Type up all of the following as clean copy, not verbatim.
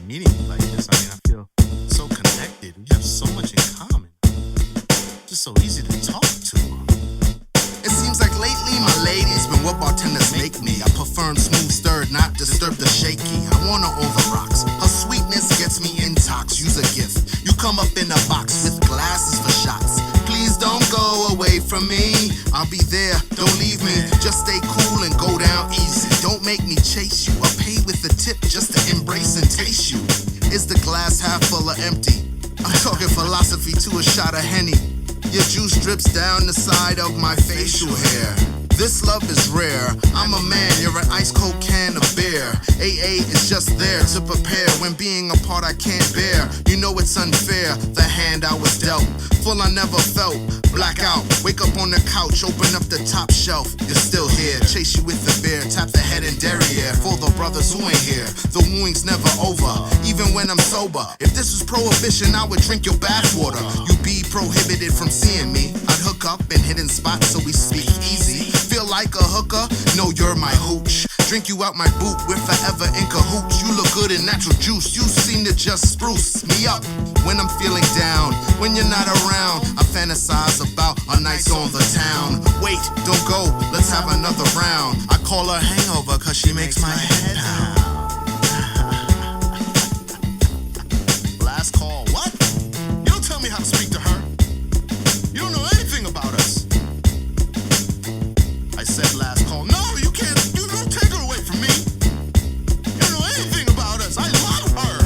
meeting you like this. I mean, I feel so connected. We have so much in common. Just so easy to talk to. It seems like lately my lady's been what bartenders make me. I prefer smooth stirred, not disturb the shaky. I want her on the rocks. Her sweetness gets me intox. Use a gift. You come up in a box with glasses for shots. Please don't go away from me. I'll be there, don't leave me. Just stay cool and go down easy. Don't make me chase you. I'll pay with a tip just to embrace and taste you. Is the glass half full or empty? I'm talking philosophy to a shot of Henny. Your juice drips down the side of my facial hair. This love is rare. I'm a man, you're an ice cold can of beer. AA is just there to prepare. When being apart I can't bear. You know it's unfair, the hand I was dealt. Full I never felt, blackout. Wake up on the couch, open up the top shelf. You're still here, chase you with the beer. Tap the head and derriere for the brothers who ain't here. The wooing's never over, even when I'm sober. If this was prohibition, I would drink your bathwater. You be prohibited from seeing me. I'd hook up in hidden spots so we speak easy. Feel like a hooker? No, you're my hooch. Drink you out my boot, we're forever in cahoots. You look good in natural juice, you seem to just spruce me up when I'm feeling down. When you're not around, I fantasize about our nights on the town. Wait, don't go, let's have another round. I call her hangover cause she makes my head pound. Last call, what? You don't tell me how to speak to her. You don't know anything about us. I said last call. No, you can't. You don't take her away from me. You don't know anything about us. I love her.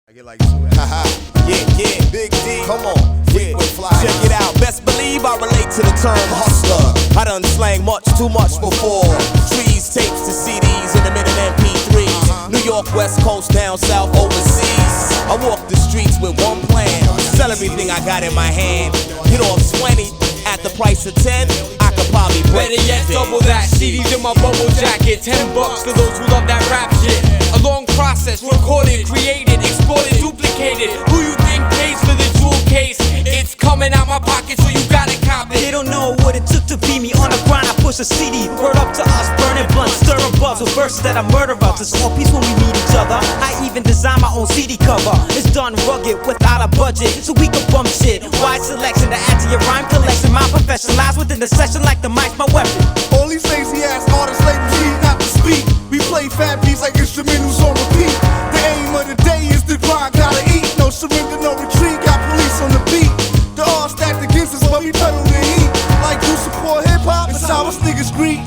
I get like yeah, Big D. Come on, yeah. Check it out. Best believe I relate to the term hustler. I done slang much too much before. Trees, tapes to CDs in the minute MP3s. New York, West Coast, down south, overseas. I walk the streets with one plan. Sell everything I got in my hand. Get off 20 at the price of 10. I could probably break. Better yet, double that. CDs in my bubble jacket. $10 for those who love that rap shit. A long process, recorded, created, exported, duplicated. Who you think pays for the jewel case? It's coming out my pocket, so you gotta cop it. They don't know what it took to be me on the grind. I push a CD, word up to us, burning blunt, stir a buzz with verses that I murder us. It's all peace when we meet each other. I even design my own CD cover. It's done rugged without a budget, so we can bump shit. Wide selection to add to your rhyme collection. My profession lies within the session like the mic's my weapon. All these lazy ass artists label me not to speak. We play fat beats like instrumentals on repeat. The aim of the day is to grind, gotta eat. No surrender, no retreat, got police on the beat. The odds stacked against us, but we pedal the heat. Like you support hip-hop, it's how us niggas greet.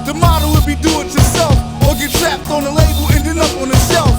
The motto would be do it yourself, or get trapped on the label, ending up on the shelf.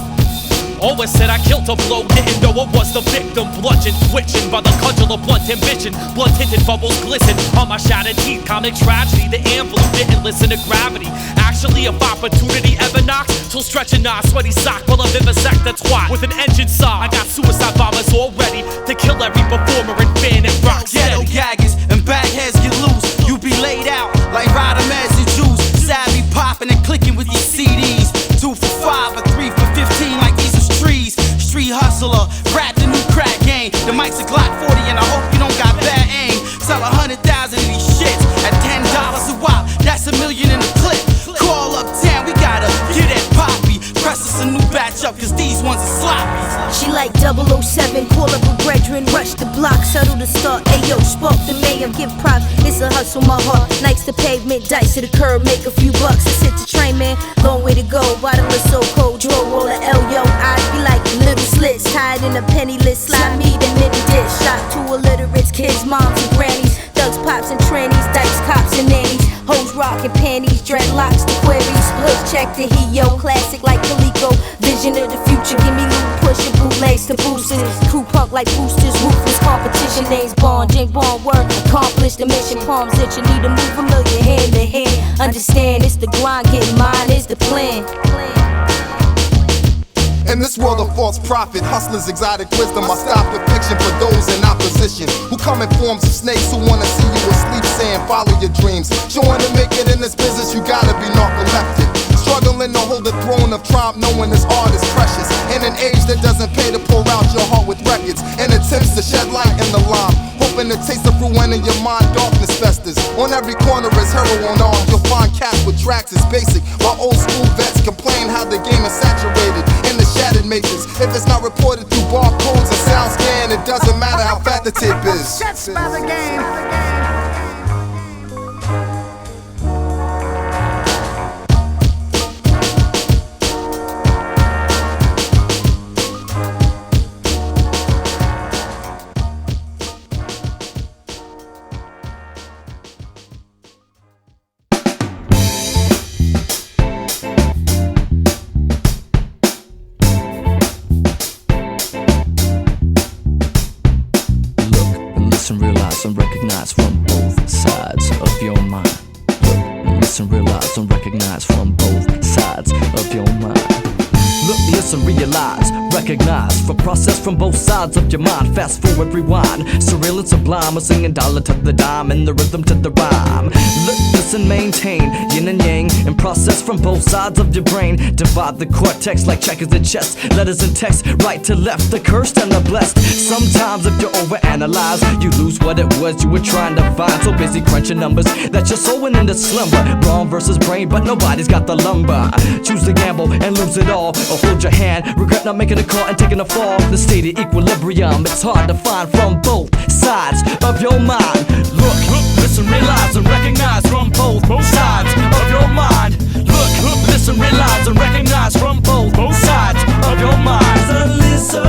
Always said I killed a blow, didn't know I was the victim. Bludgeon, twitching by the cudgel of blunt ambition. Blood-tinted bubbles glisten on my shattered teeth. Comic tragedy, the envelope didn't listen to gravity. Actually, if opportunity ever knocks, she'll stretch a knot, sweaty sock while I vivisect the twat. With an engine saw, I got suicide bombers all ready to kill every performer and fan and rock Ghetto gaggers and bagheads get loose. You be laid out like Rodamez and Juice. Savvy popping and clicking with these CDs. 2 for 5 or 3 for 15 like these was trees. Street hustler, rap the new crack game. The mic's a Glock 40 and I hope you don't got bad aim. Sell 100,000 of these shits at $10 a wop. That's $1 million in a clip. Call uptown, we gotta get that poppy. Press us a new batch up, cause these ones are sloppy. She like 007, call up a brethren, rush the block, settle the start. Ayo, spark the mayor, give props. It's a hustle, my heart. Nights to pavement, dice to the curb, make a few bucks. It's hit the train, man, long way to go. Bottomless so cold, draw roll a L, yo. I'd be like little slits, tied in a penniless. Slide me the nitty dish, shot to illiterates, kids, moms and grannies. Thugs, pops and trannies, dice, cops and nannies. Hoes rockin' panties, dreadlocks, the queries. Hood check the yo, classic like Calico. Vision of the future, give me loot, pushing bootlegs to boosters. Crew punk like boosters, ruthless competition. Names Bond, Jane Bond, work accomplished. The mission, palms that you need to move familiar hand to hand. Understand, it's the grind, getting mine is the plan. In this world of false prophet, hustlers, exotic wisdom, I stop the fiction for those in opposition who come in forms of snakes who wanna see you asleep saying follow your dreams. Showing to make it in this business, you gotta be narcoleptic. struggling to hold the throne of triumph, knowing his art is precious. In an age that doesn't pay to pour out your heart with records, and attempts to shed light in the lime, hoping to taste the fruit when in your mind darkness festers. On every corner is heroin arms. You'll find cats with tracks is basic, while old school vets complain how the game is saturated in the shattered matrix. If it's not reported through barcodes and sound scan, it doesn't matter how fat the tape is. Jets by the game. Realize and recognize from both sides of your mind. Look, listen, realize and recognize from both sides of your mind. Look, listen, realize, recognize, for process from both sides of your mind. Fast forward, rewind, surreal and sublime. We're singing dollar to the dime and the rhythm to the rhyme. Look, listen, maintain, yin and yang, and process from both sides of your brain. Divide the cortex like checkers and chess, letters and text, right to left, the cursed and the blessed. Sometimes if you overanalyze, you lose what it was you were trying to find. So busy crunching numbers that you're sowing into slumber. Brawn versus brain, but nobody's got the lumber. Choose to gamble and lose it all, or hold your hand, regret not making a call and taking a fall. The state of equilibrium, it's hard to find from both sides of your mind. Look, listen, realize and recognize from both sides of your mind. Look, listen, realize and recognize from both sides of your mind. Listen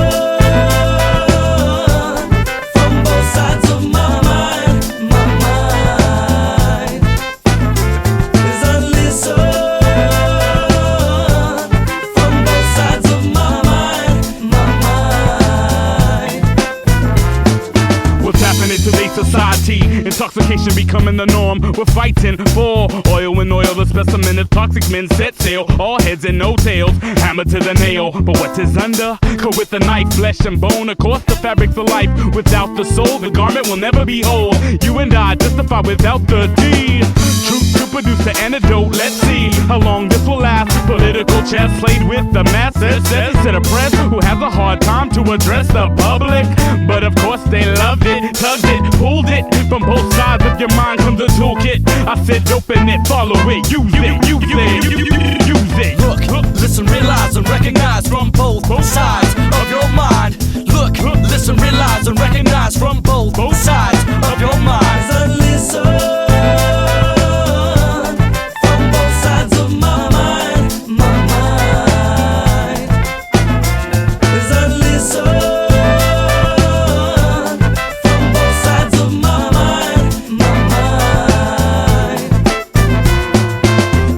from both sides of my mind, my mind. Listen from both sides of my mind, my mind. What's happening to today's society? Intoxication becoming the norm. We're fighting for oil and oil. The specimen of toxic men set sail. All heads and no tails, hammer to the nail. But what is under? Cut with a knife, flesh and bone. Of course the fabric's of life. Without the soul, the garment will never be whole. You and I justify without the deed. Truth to produce the antidote. Let's see how long this will last. Political chess played with the masses. To the press who has a hard time to address the public. But of course they loved it, tugged it, pulled it. From both sides of your mind comes a toolkit. I said open it, follow it, use it, use it, use it. Look, listen, realize and recognize from both sides of your mind. Look, listen, realize and recognize from both sides of your mind. Listen from both sides of my mind, my mind. Listen from both sides of my mind, my mind.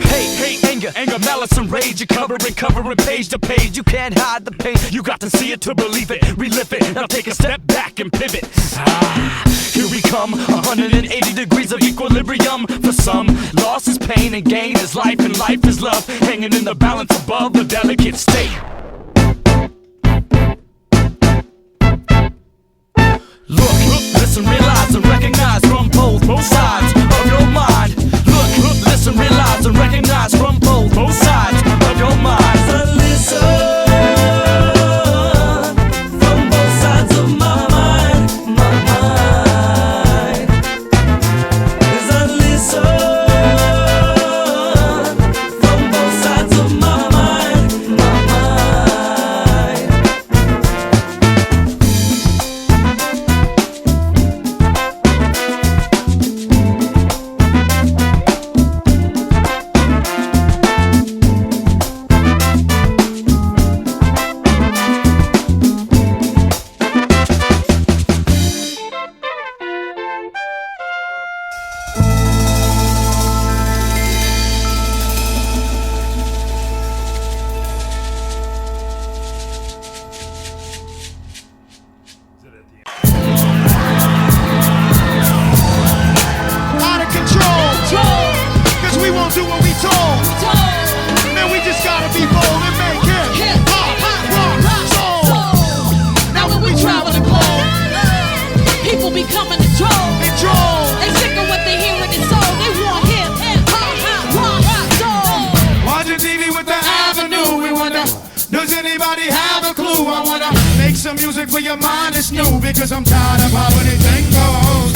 Hate, anger, malice and rage. You covering page to page. You can't hide the pain. You got to see it to believe it. Relive it. Now take a step back and pivot. Here we come, 180 degrees of equilibrium. For some, loss is pain and gain is life, and life is love, hanging in the balance above the delicate state. Look, listen, realize and recognize from both sides of your mind. Look, listen, realize and recognize from both sides of your mind. Listen from both sides of my mind, my mind. Listen from both sides of my mind, my mind. anybody have a clue? I wanna make some music for your mind that's new, because I'm tired of how anything goes.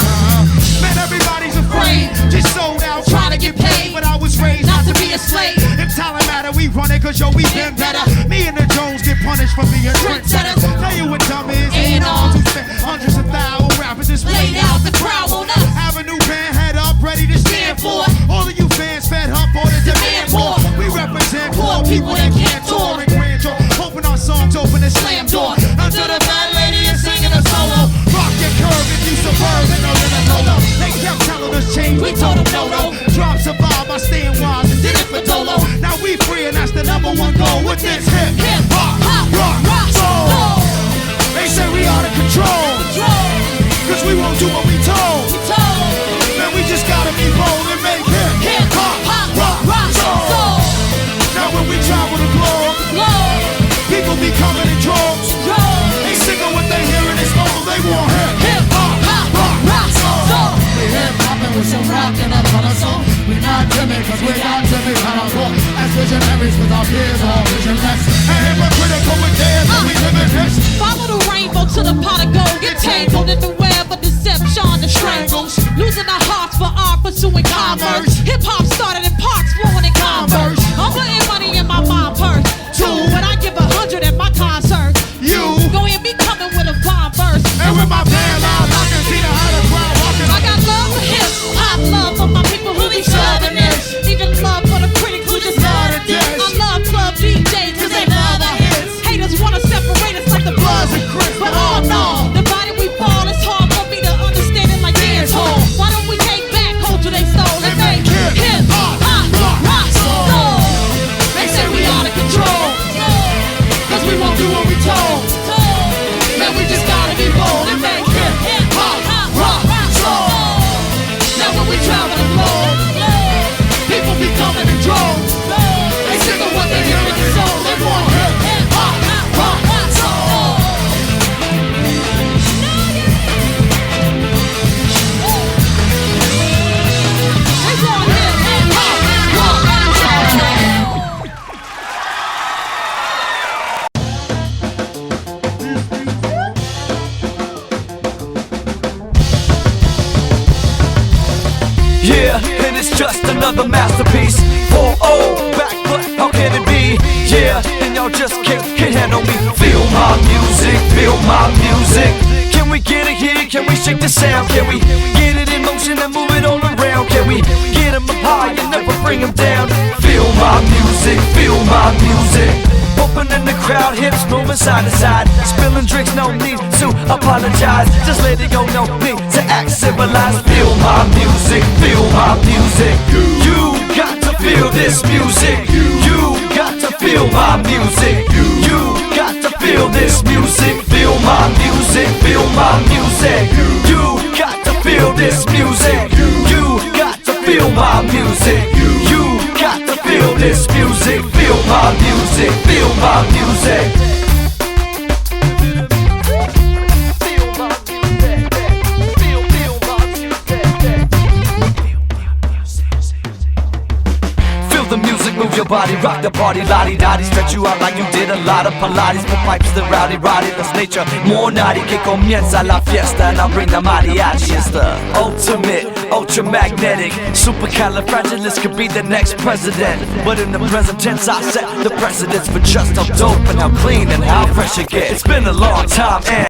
Man, everybody's afraid, just sold out, trying to get paid. But I was raised not to be a slave. If talent matter, we run it, cause yo, we been better. Me and the Jones get punished for being trendsetters. Tell you what dumb is, A&R who spent hundreds of thousands rappers just laid out the crowd on us. Avenue band head up, ready to stand for all of you fans fed up on the demand more. We represent poor people that can't tour and grandeur, hoping our songs open the slam door. Until the bad lady is singing a solo. Rock your curve if you suburban or in a Lolo. They kept telling us change, we told them no. Drop survive by staying wise and did it for Dolo. Now we free and that's the #1 goal with this hip hop, rock, soul. They say we out of control, cause we won't do what we told. Man, we just gotta be bold and make hip hop, rock, soul. Now when we travel the globe, people be coming in droves. They sick of what they hear in this mobile, they want hip hop, rock, soul. We hip hoppin' with some rock in our color, so we're not timid, cause we're not timid, powerful. As visionaries with our peers, all visionless. And hypocritical with theirs, we live in this. Follow the rainbow to the pot of gold. Get tangled in the web of deception and strangles. Losing our hearts for art, pursuing commerce. Hip hop started in parks, flowing in Converse. I'm putting money in my mom's purse, too, but I give 100 at my concert. You go and be coming with a bomb verse. And with my band loud, I can see the how crowd walking. I got love for hip hop, love for my people who be southerners. Even love for the critics who just love the diss. I love club DJs cause they love our hits. Haters wanna separate us like the Bloods and Crips, but oh no, divided we fall. It's hard for me to understand it like dance hall. Why don't we take back culture they stole and make hip hop, rock, soul? They say we out of control, cause we won't do what we told. Man, we just gotta be bold and make hip hop, rock, soul. Now when we travel the globe, people be coming in droves. They sick of what they hear in the soul. They want hip hop, rock, soul. They want hip hop, rock, soul. Yeah, and it's just another masterpiece. 4-0, back, but how can it be? Yeah, and y'all just can't handle me. Feel my music, feel my music. Can we get it here? Can we shake the sound? Can we get it in motion and move it all around? Can we get them up high and never bring them down? Feel my music, feel my music. Open in the crowd, hips moving side to side. Spilling drinks, no need to apologize. Just let it go, no need to act civilized. Feel my music, feel my music. You got to feel this music. You got to feel my music. You got to feel this music. Feel my music, feel my music. You got to feel this music. You got to feel my music. You got to feel this music. Feel my music, feel my music. The music, move your body, rock the party, lottie-dottie. Stretch you out like you did a lot of Pilates. Put pipes the rowdy, that's nature, more naughty. Que comienza la fiesta and I bring the mariachi. It's the ultimate, ultra-magnetic, supercalifragilistic could be the next president. But in the present tense I set the precedence for just how dope and how clean and how fresh it gets. It's been a long time and